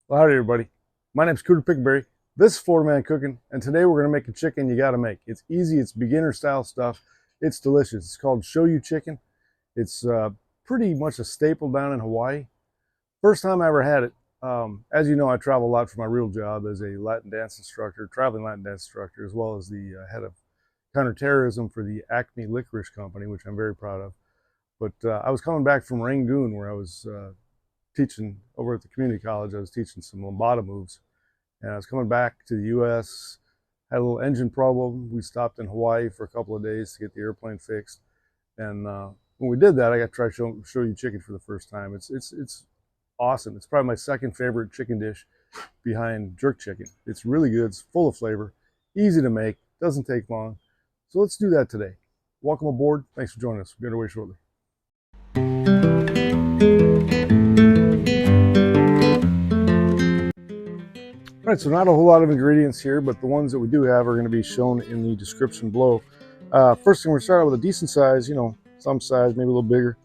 Well, howdy everybody. My name's Cooter Pickberry. This is Florida Man Cooking, and today we're going to make a chicken you got to make. It's easy, it's beginner style stuff. It's delicious. It's called Shoyu chicken. It's pretty much a staple down in Hawaii. First time I ever had it. As you know, I travel a lot for my real job as a Latin dance instructor, traveling Latin dance instructor, as well as the head of counterterrorism for the Acme Licorice Company, which I'm very proud of. But I was coming back from Rangoon, where I was teaching over at the community college. I was teaching some lambada moves, and I was coming back to the U.S. Had a little engine problem. We stopped in Hawaii for a couple of days to get the airplane fixed, and when we did that, I got to try Shoyu chicken for the first time. It's awesome. It's probably my second favorite chicken dish behind jerk chicken. It's really good. It's full of flavor, easy to make, doesn't take long. So let's do that today. Welcome aboard. Thanks for joining us. We'll get away shortly. All right, so not a whole lot of ingredients here, but the ones that we do have are going to be shown in the description below. First thing, we're going to start out with a decent size, some size, maybe a little bigger,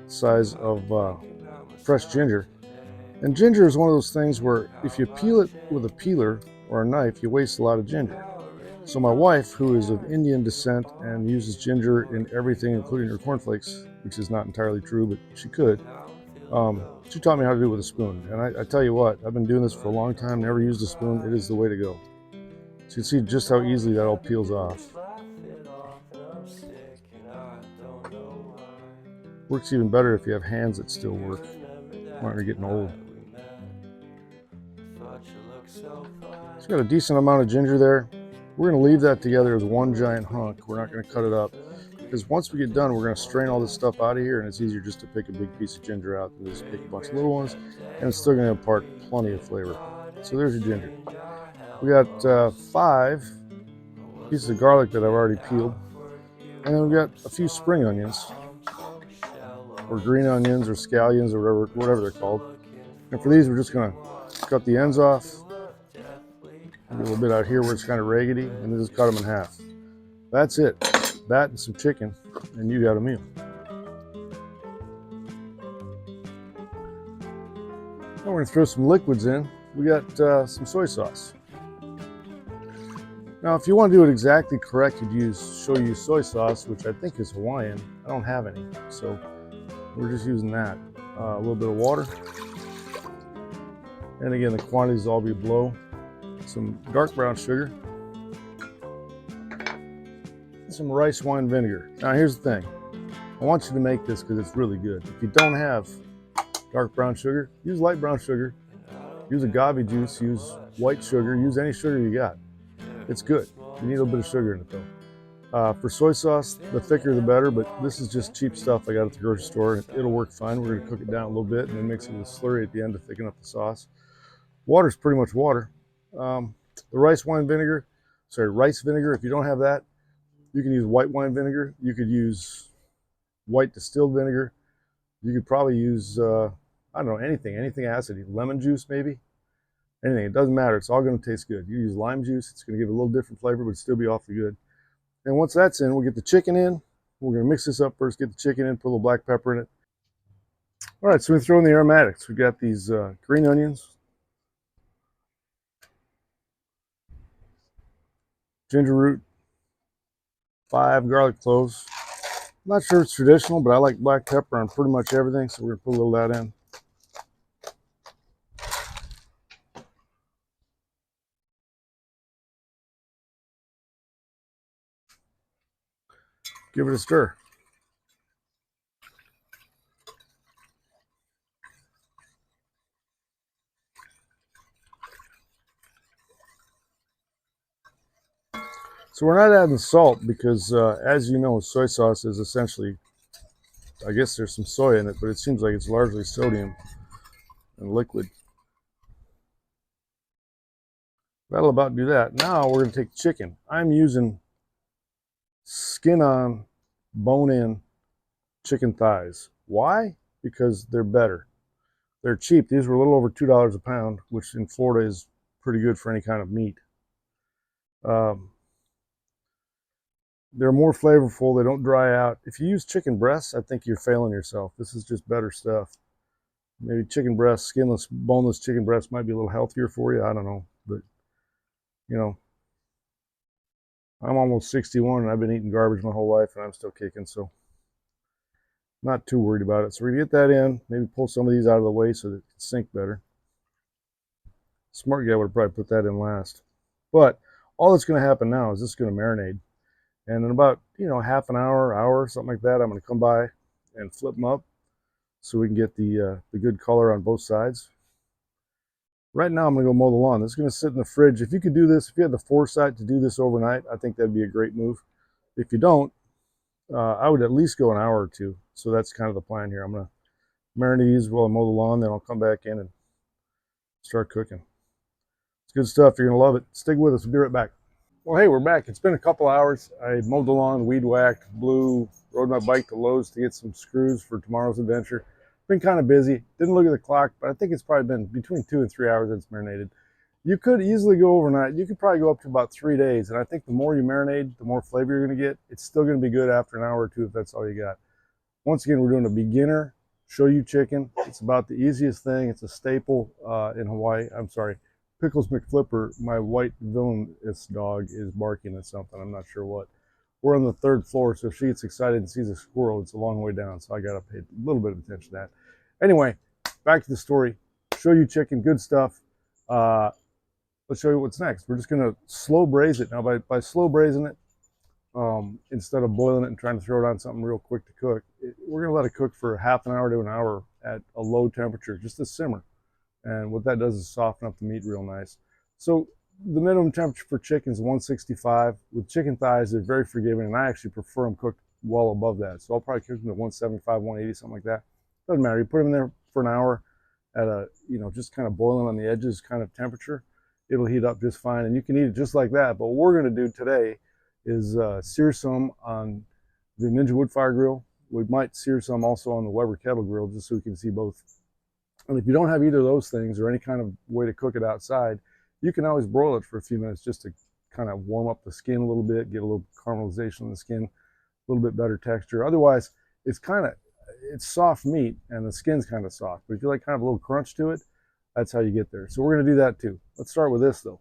size of fresh ginger. And ginger is one of those things where if you peel it with a peeler or a knife, you waste a lot of ginger. So my wife, who is of Indian descent and uses ginger in everything, including her cornflakes, which is not entirely true, but she could, she taught me how to do it with a spoon. And I tell you what, I've been doing this for a long time, never used a spoon. It is the way to go. So you can see just how easily that all peels off. Works even better if you have hands that still work when you're getting old. It's got a decent amount of ginger there. We're going to leave that together as one giant hunk. We're not going to cut it up, because once we get done, we're going to strain all this stuff out of here, and it's easier just to pick a big piece of ginger out than just pick a bunch of little ones, and it's still going to impart plenty of flavor. So there's your ginger. We got 5 pieces of garlic that I've already peeled, and then we've got a few spring onions, or green onions, or scallions, or whatever they're called. And for these, we're just going to cut the ends off. A little bit out here where it's kind of raggedy, and then just cut them in half. That's it. That and some chicken, and you got a meal. Now we're going to throw some liquids in. We got some soy sauce. Now, if you want to do it exactly correct, you'd use Shoyu soy sauce, which I think is Hawaiian. I don't have any, so we're just using that. A little bit of water. And again, the quantities all be below. Some dark brown sugar. And some rice wine vinegar. Now, here's the thing. I want you to make this because it's really good. If you don't have dark brown sugar, use light brown sugar. Use agave juice, use white sugar, use any sugar you got. It's good. You need a little bit of sugar in it though. For soy sauce, the thicker the better, but this is just cheap stuff I got at the grocery store. It'll work fine. We're gonna cook it down a little bit and then mix it with slurry at the end to thicken up the sauce. Water's pretty much water. The rice vinegar, if you don't have that, you can use white wine vinegar. You could use white distilled vinegar. You could probably use, I don't know, anything acidy. Lemon juice maybe. Anything, it doesn't matter. It's all going to taste good. You use lime juice, it's going to give it a little different flavor, but still be awfully good. And once that's in, we'll get the chicken in. We're going to mix this up first, get the chicken in, put a little black pepper in it. All right, so we throw in the aromatics. We've got these green onions, ginger root, 5 garlic cloves. I'm not sure it's traditional, but I like black pepper on pretty much everything, so we're going to put a little of that in. Give it a stir. So we're not adding salt because, as you know, soy sauce is essentially, I guess there's some soy in it, but it seems like it's largely sodium and liquid. That'll about do that. Now we're going to take chicken. I'm using skin on, bone in chicken thighs. Why? Because they're better. They're cheap. These were a little over $2 a pound, which in Florida is pretty good for any kind of meat. They're more flavorful. They don't dry out. If you use chicken breasts, I think you're failing yourself. This is just better stuff. Maybe chicken breast, skinless, boneless chicken breast might be a little healthier for you. I don't know. But, you know, I'm almost 61 and I've been eating garbage my whole life and I'm still kicking. So not too worried about it. So we're going to get that in. Maybe pull some of these out of the way so that it can sink better. Smart guy would have probably put that in last. But all that's going to happen now is this is going to marinate. And in about, half an hour, something like that, I'm going to come by and flip them up so we can get the good color on both sides. Right now, I'm going to go mow the lawn. This is going to sit in the fridge. If you could do this, if you had the foresight to do this overnight, I think that'd be a great move. If you don't, I would at least go an hour or two. So that's kind of the plan here. I'm going to marinate these while I mow the lawn, then I'll come back in and start cooking. It's good stuff. You're going to love it. Stick with us. We'll be right back. Well, hey, we're back. It's been a couple hours. I mowed the lawn, weed whacked, blew, rode my bike to Lowe's to get some screws for tomorrow's adventure. Been kind of busy. Didn't look at the clock, but I think it's probably been between 2 and 3 hours it's marinated. You could easily go overnight. You could probably go up to about 3 days. And I think the more you marinate, the more flavor you're going to get. It's still going to be good after an hour or two if that's all you got. Once again, we're doing a beginner Shoyu chicken. It's about the easiest thing. It's a staple in Hawaii. I'm sorry. Pickles McFlipper, my white villainous dog, is barking at something. I'm not sure what. We're on the 3rd floor, so if she gets excited and sees a squirrel, it's a long way down, so I got to pay a little bit of attention to that. Anyway, back to the story. Shoyu chicken, good stuff. Let's show you what's next. We're just going to slow braise it. Now, by slow braising it, instead of boiling it and trying to throw it on something real quick to cook, we're going to let it cook for half an hour to an hour at a low temperature, just to simmer. And what that does is soften up the meat real nice. So the minimum temperature for chicken is 165. With chicken thighs, they're very forgiving, and I actually prefer them cooked well above that. So I'll probably cook them at 175, 180, something like that. Doesn't matter. You put them in there for an hour at a, just kind of boiling on the edges kind of temperature. It'll heat up just fine, and you can eat it just like that. But what we're going to do today is sear some on the Ninja Woodfire grill. We might sear some also on the Weber kettle grill just so we can see both. And if you don't have either of those things or any kind of way to cook it outside, you can always broil it for a few minutes just to kind of warm up the skin a little bit, get a little caramelization on the skin, a little bit better texture. Otherwise, it's soft meat and the skin's kind of soft. But if you like kind of a little crunch to it, that's how you get there. So we're going to do that too. Let's start with this though.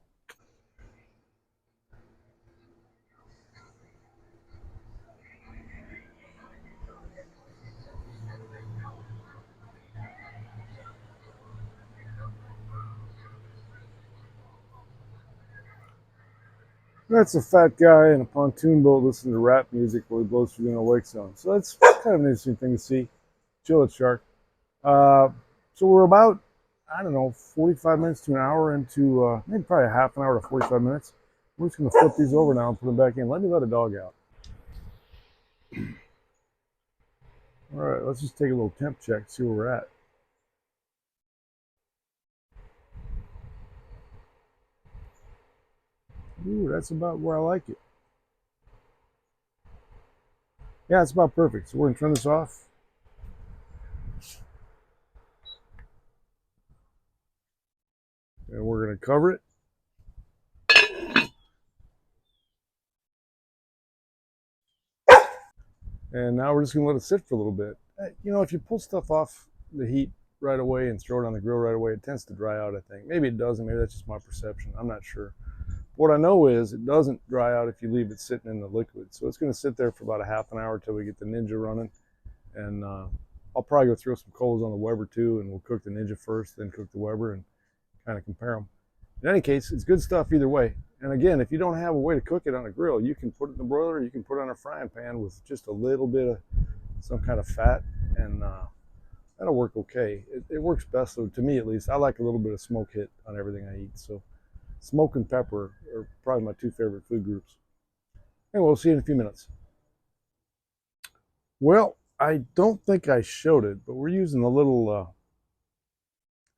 That's a fat guy in a pontoon boat listening to rap music while he blows through the wake zone. So that's kind of an interesting thing to see. Chill it, shark. Uh, so we're about, I don't know, 45 minutes to an hour into, maybe probably a half an hour to 45 minutes. We're just going to flip these over now and put them back in. Let me let a dog out. All right, let's just take a little temp check, see where we're at. Ooh, that's about where I like it. Yeah, it's about perfect. So we're going to turn this off. And we're going to cover it. And now we're just going to let it sit for a little bit. If you pull stuff off the heat right away and throw it on the grill right away, it tends to dry out, I think. Maybe it doesn't. Maybe that's just my perception. I'm not sure. What I know is it doesn't dry out if you leave it sitting in the liquid. So it's going to sit there for about a half an hour until we get the Ninja running. And I'll probably go throw some coals on the Weber too, and we'll cook the Ninja first, then cook the Weber and kind of compare them. In any case, it's good stuff either way. And again, if you don't have a way to cook it on a grill, you can put it in the broiler, you can put it on a frying pan with just a little bit of some kind of fat, and that'll work okay. It works best, though, to me at least. I like a little bit of smoke hit on everything I eat. So smoke and pepper are probably my 2 favorite food groups. And we'll see you in a few minutes. Well, I don't think I showed it, but we're using a little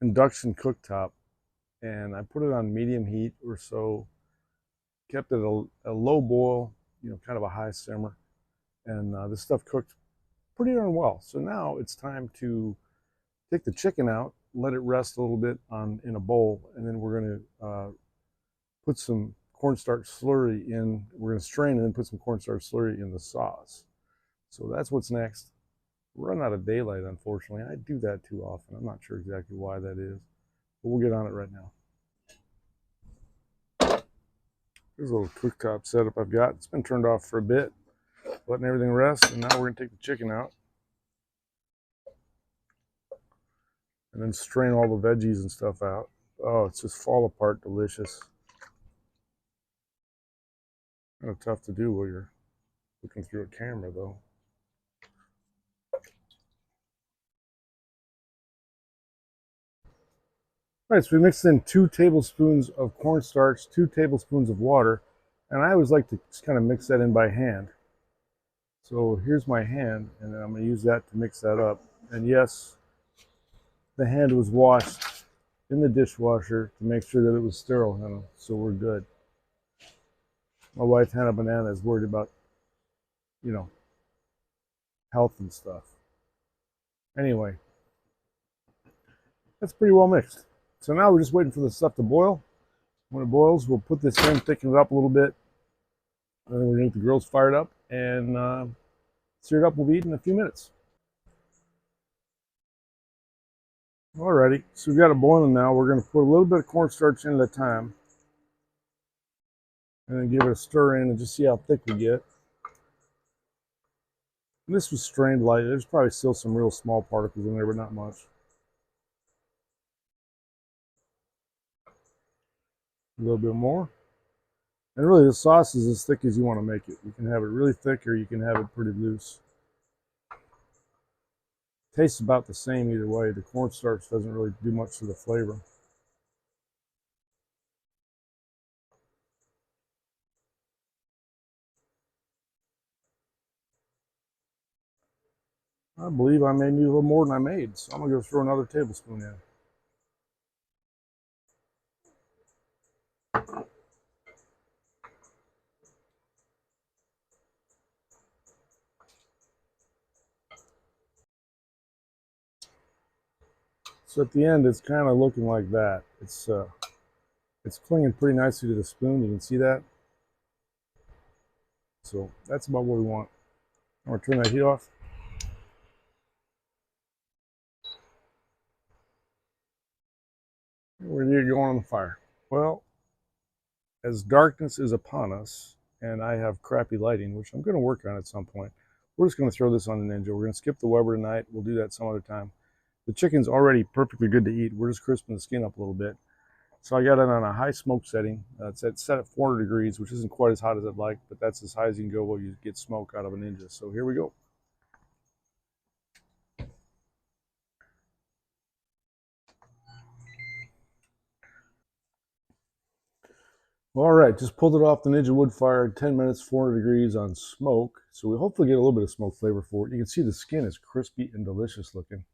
induction cooktop, and I put it on medium heat or so, kept it a low boil, kind of a high simmer, and this stuff cooked pretty darn well. So now it's time to take the chicken out, let it rest a little bit in a bowl, and then we're going to put some cornstarch slurry in. We're going to strain and then put some cornstarch slurry in the sauce. So that's what's next. run out of daylight, unfortunately. I do that too often. I'm not sure exactly why that is, but we'll get on it right now. Here's a little cooktop setup I've got. It's been turned off for a bit, letting everything rest, and now we're going to take the chicken out and then strain all the veggies and stuff out. Oh, it's just fall apart delicious. Kind of tough to do while you're looking through a camera, though. All right, so we mixed in 2 tablespoons of cornstarch, 2 tablespoons of water, and I always like to just kind of mix that in by hand. So here's my hand, and I'm going to use that to mix that up. And yes, the hand was washed in the dishwasher to make sure that it was sterile, so we're good. My wife, Hannah Banana, is worried about, you know, health and stuff. Anyway, that's pretty well mixed. So now we're just waiting for the stuff to boil. When it boils, we'll put this in, thicken it up a little bit, and then we're going to get the grills fired up and sear it up. We'll be eating in a few minutes. Alrighty, so we've got it boiling now. We're going to put a little bit of cornstarch in at a time, and then give it a stir in and just see how thick we get. And this was strained lightly. There's probably still some real small particles in there, but not much. A little bit more. And really, the sauce is as thick as you want to make it. You can have it really thick or you can have it pretty loose. Tastes about the same either way. The cornstarch doesn't really do much to the flavor. I believe I may need a little more than I made, so I'm going to go throw another tablespoon in. So at the end, it's kind of looking like that. It's clinging pretty nicely to the spoon. You can see that. So that's about what we want. I'm going to turn that heat off. We're going to get going on the fire. Well, as darkness is upon us, and I have crappy lighting, which I'm going to work on at some point, we're just going to throw this on the Ninja. We're going to skip the Weber tonight. We'll do that some other time. The chicken's already perfectly good to eat. We're just crisping the skin up a little bit. So I got it on a high smoke setting. It's set at 400 degrees, which isn't quite as hot as I'd like, but that's as high as you can go while you get smoke out of a Ninja. So here we go. All right, just pulled it off the Ninja Woodfire, 10 minutes, 400 degrees on smoke. So we hopefully get a little bit of smoke flavor for it. You can see the skin is crispy and delicious looking.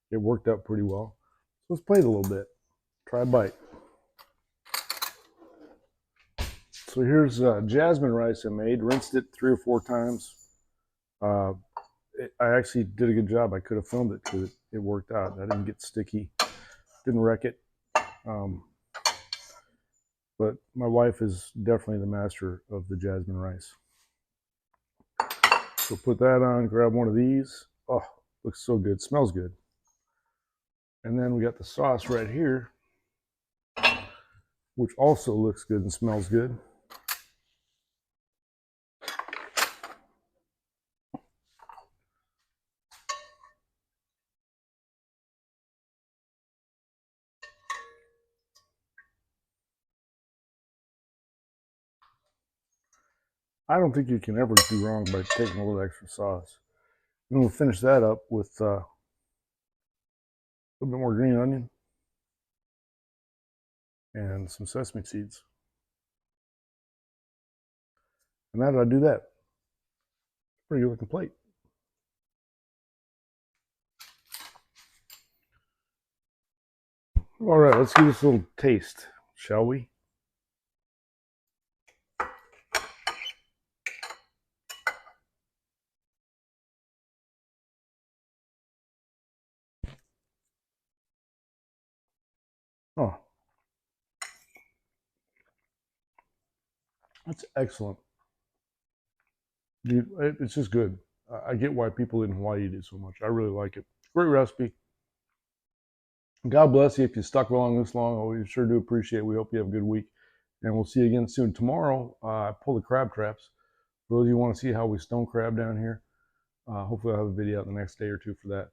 It worked out pretty well. So let's play it a little bit. Try a bite. So here's jasmine rice I made. Rinsed it 3 or 4 times. I actually did a good job. I could have filmed it because it worked out. I didn't get sticky. Didn't wreck it. But my wife is definitely the master of the jasmine rice. So put that on, grab one of these. Oh, looks so good, smells good. And then we got the sauce right here, which also looks good and smells good. I don't think you can ever do wrong by taking a little extra sauce. And we'll finish that up with a little bit more green onion and some sesame seeds. And how did I do that? Pretty good looking plate. All right, let's give this a little taste, shall we? Oh, that's excellent. Dude, it's just good. I get why people in Hawaii eat it so much. I really like it. Great recipe. God bless you if you stuck along this long. We sure do appreciate it. We hope you have a good week. And we'll see you again soon. Tomorrow, I pull the crab traps. For those of you who want to see how we stone crab down here, hopefully I'll have a video out the next day or two for that.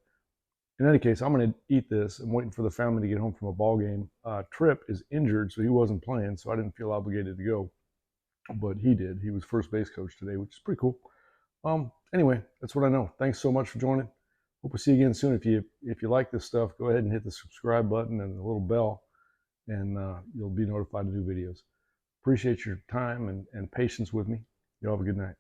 In any case, I'm going to eat this. I'm waiting for the family to get home from a ball game. Tripp is injured, so he wasn't playing, so I didn't feel obligated to go. But he did. He was first base coach today, which is pretty cool. Anyway, that's what I know. Thanks so much for joining. Hope we see you again soon. If you like this stuff, go ahead and hit the subscribe button and the little bell, and you'll be notified of new videos. Appreciate your time and patience with me. You all have a good night.